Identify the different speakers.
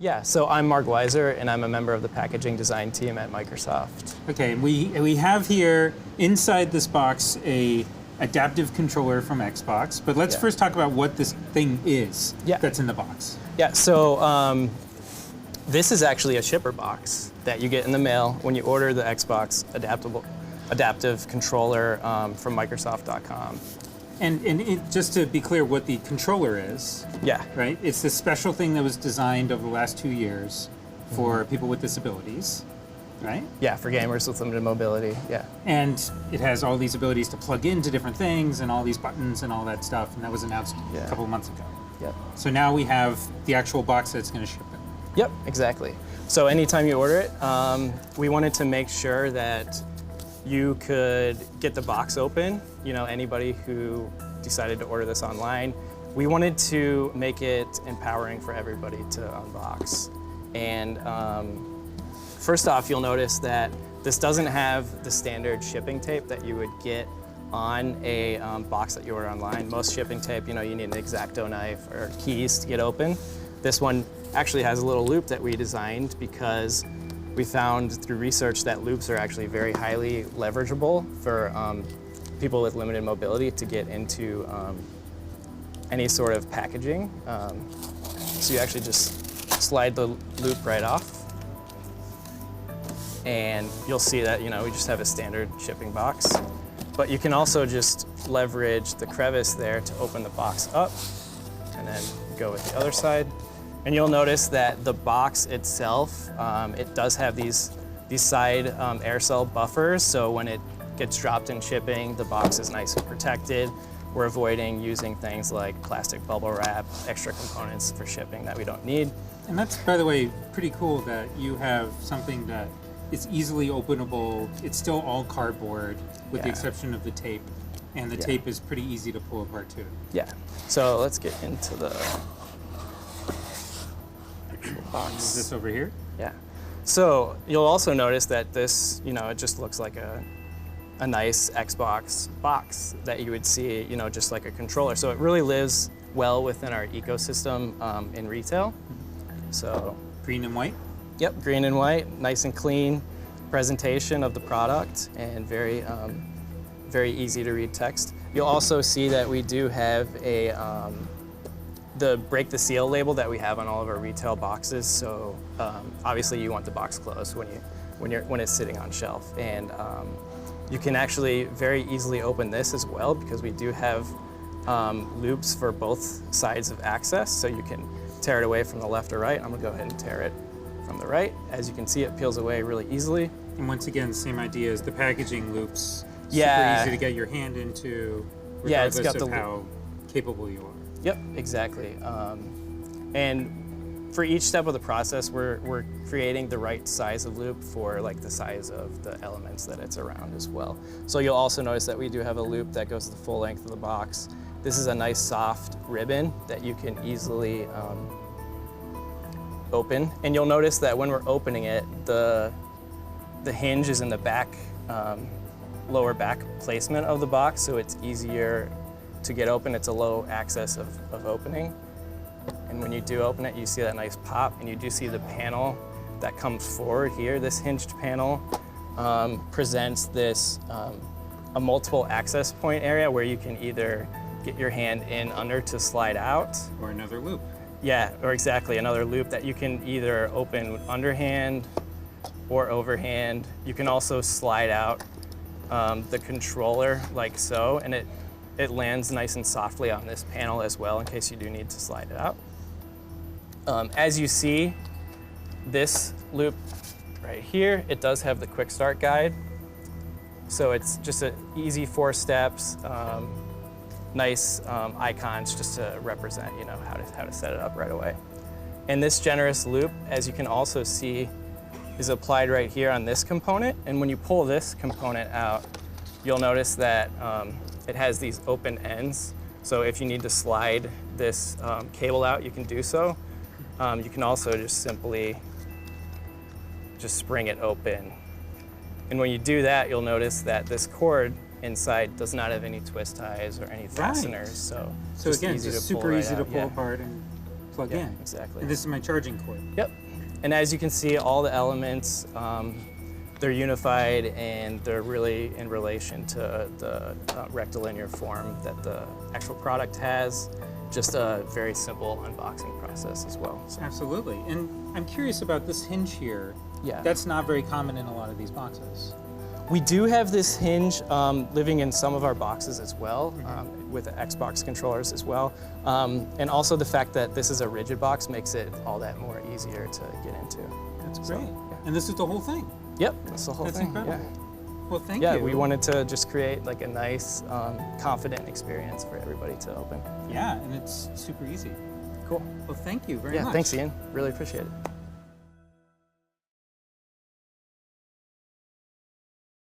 Speaker 1: Yeah, so I'm Mark Weiser, and I'm a member of the packaging design team at Microsoft.
Speaker 2: Okay, we have here inside this box a adaptive controller from Xbox, but let's first talk about what this thing is that's in the box.
Speaker 1: Yeah, so this is actually a shipper box that you get in the mail when you order the Xbox adaptive controller from Microsoft.com.
Speaker 2: And just to be clear what the controller is, right? It's this special thing that was designed over the last 2 years for people with disabilities, right?
Speaker 1: Yeah, for gamers with limited mobility, yeah.
Speaker 2: And it has all these abilities to plug into different things and all these buttons and all that stuff, and that was announced a couple months ago.
Speaker 1: Yep.
Speaker 2: So now we have the actual box that's going to ship it.
Speaker 1: Yep, exactly. So anytime you order it, we wanted to make sure that you could get the box open. You know, anybody who decided to order this online, we wanted to make it empowering for everybody to unbox. And first off, you'll notice that this doesn't have the standard shipping tape that you would get on a box that you order online. Most shipping tape, you know, you need an X-Acto knife or keys to get open. This one actually has a little loop that we designed because we found through research that loops are actually very highly leverageable for people with limited mobility to get into any sort of packaging. So you actually just slide the loop right off, and you'll see that, you know, we just have a standard shipping box. But you can also just leverage the crevice there to open the box up and then go with the other side. And you'll notice that the box itself, it does have these side air cell buffers, so when it gets dropped in shipping, the box is nice and protected. We're avoiding using things like plastic bubble wrap, extra components for shipping that we don't need.
Speaker 2: And that's, by the way, pretty cool that you have something that is easily openable. It's still all cardboard, with the exception of the tape. And the tape is pretty easy to pull apart too.
Speaker 1: Yeah, so let's get into the box.
Speaker 2: Is this over here?
Speaker 1: Yeah. So you'll also notice that this, you know, it just looks like a nice Xbox box that you would see, you know, just like a controller. So it really lives well within our ecosystem in retail. So
Speaker 2: green and white?
Speaker 1: Yep, green and white, nice and clean presentation of the product, and very, very easy to read text. You'll also see that we do have a the break the seal label that we have on all of our retail boxes. So obviously you want the box closed when it's sitting on shelf, and you can actually very easily open this as well because we do have loops for both sides of access, so you can tear it away from the left or right. I'm gonna go ahead and tear it from the right. As you can see, it peels away really easily.
Speaker 2: And once again, same idea as the packaging loops.
Speaker 1: Yeah.
Speaker 2: Super easy to get your hand into,
Speaker 1: regardless
Speaker 2: regardless of how capable you are.
Speaker 1: Yep, exactly. And for each step of the process, we're creating the right size of loop for like the size of the elements that it's around as well. So you'll also notice that we do have a loop that goes the full length of the box. This is a nice soft ribbon that you can easily open. And you'll notice that when we're opening it, the hinge is in the back, lower back placement of the box, so it's easier to get open. It's a low access of opening. And when you do open it, you see that nice pop, and you do see the panel that comes forward here. This hinged panel presents this a multiple access point area where you can either get your hand in under to slide out.
Speaker 2: Or another loop.
Speaker 1: Yeah, or exactly, another loop that you can either open underhand or overhand. You can also slide out the controller like so, and it lands nice and softly on this panel as well in case you do need to slide it out. As you see, this loop right here, it does have the quick start guide. So it's just an easy 4 steps, nice icons just to represent, you know, how to set it up right away. And this generous loop, as you can also see, is applied right here on this component. And when you pull this component out, you'll notice that it has these open ends. So if you need to slide this cable out, you can do so. You can also just simply just spring it open. And when you do that, you'll notice that this cord inside does not have any twist ties or any fasteners.
Speaker 2: So again, just super easy to pull apart. plug
Speaker 1: Yeah,
Speaker 2: in.
Speaker 1: exactly.
Speaker 2: And this is my charging cord.
Speaker 1: Yep. And as you can see, all the elements, they're unified and they're really in relation to the rectilinear form that the actual product has. Just a very simple unboxing process as well. So,
Speaker 2: Absolutely. And I'm curious about this hinge here.
Speaker 1: yeah.
Speaker 2: That's not very common in a lot of these boxes.
Speaker 1: We do have this hinge living in some of our boxes as well, with the Xbox controllers as well. And also the fact that this is a rigid box makes it all that more easier to get into.
Speaker 2: That's
Speaker 1: So,
Speaker 2: great.
Speaker 1: yeah.
Speaker 2: And this is the whole thing.
Speaker 1: Yep, that's the whole
Speaker 2: That's
Speaker 1: thing.
Speaker 2: incredible.
Speaker 1: Yeah.
Speaker 2: Well, thank
Speaker 1: Yeah,
Speaker 2: you.
Speaker 1: we wanted to just create like a nice, confident experience for everybody to open.
Speaker 2: Yeah, and it's super easy.
Speaker 1: Cool.
Speaker 2: Well, thank you very
Speaker 1: Yeah,
Speaker 2: much.
Speaker 1: thanks, Ian. Really appreciate it.